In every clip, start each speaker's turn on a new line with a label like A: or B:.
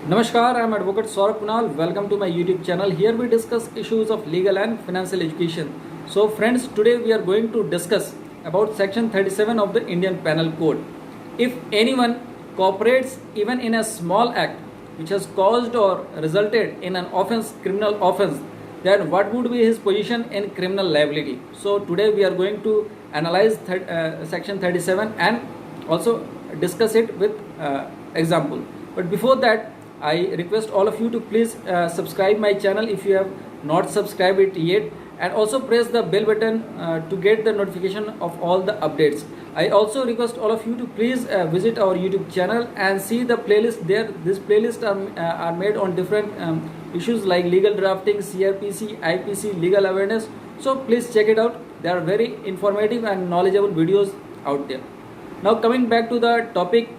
A: Namaskar, I am Advocate Saurabh Kunal. Welcome to my YouTube channel. Here we discuss issues of legal and financial education. So friends, today we are going to discuss about section 37 of the Indian Penal Code. If anyone cooperates even in a small act which has caused or resulted in an offense, criminal offense, then what would be his position in criminal liability? So today we are going to analyze section 37 and also discuss it with example. But before that, I request all of you to please subscribe my channel if you have not subscribed it yet, and also press the bell button to get the notification of all the updates. I also request all of you to please visit our YouTube channel and see the playlist there. This playlist are made on different issues like legal drafting, CRPC, IPC, legal awareness. So please check it out. There are very informative and knowledgeable videos out there. Now coming back to the topic,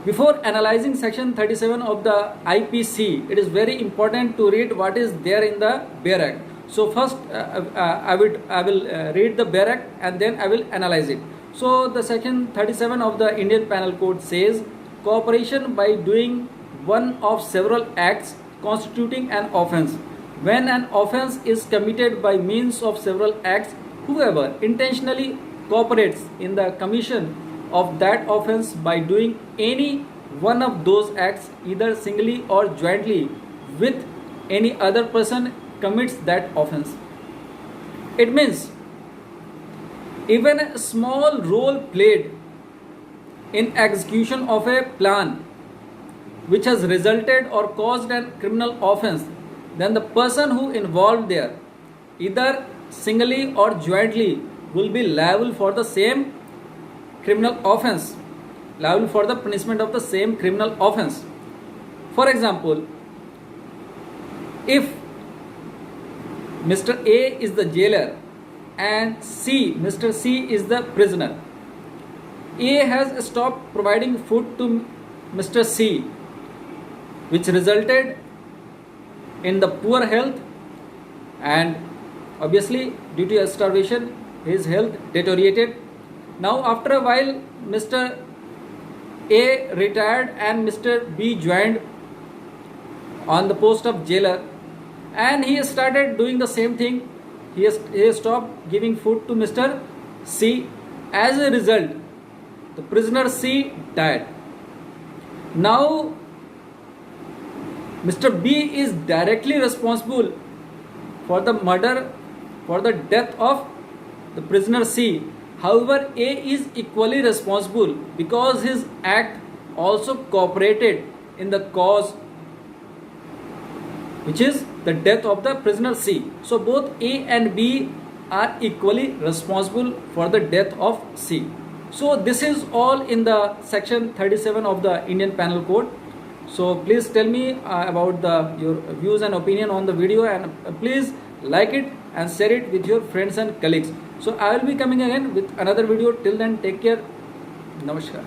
A: before analyzing section 37 of the IPC, it is very important to read what is there in the Bare Act. So first I will read the Bare Act and then I will analyze it. So the section 37 of the Indian Penal Code says cooperation by doing one of several acts constituting an offence. When an offence is committed by means of several acts, whoever intentionally cooperates in the commission of that offense by doing any one of those acts either singly or jointly with any other person commits that offense. It means even a small role played in execution of a plan which has resulted or caused a criminal offense, then the person who involved there either singly or jointly will be liable for the same criminal offense, liable for the punishment of the same criminal offense. For example, if Mr. A is the jailer and Mr. C is the prisoner, A has stopped providing food to Mr. C, which resulted in the poor health, and obviously due to starvation his health deteriorated. Now after a while Mr. A retired and Mr. B joined on the post of jailer, and he started doing the same thing. He stopped giving food to Mr. C. As a result, the prisoner C died. Now Mr. B is directly responsible for the murder, for the death of the prisoner C. However, A is equally responsible because his act also cooperated in the cause, which is the death of the prisoner C. So both A and B are equally responsible for the death of C. So this is all in the section 37 of the Indian Penal Code. So please tell me about your views and opinion on the video, and please like it and share it with your friends and colleagues. So I will be coming again with another video. Till then, take care. Namaskar.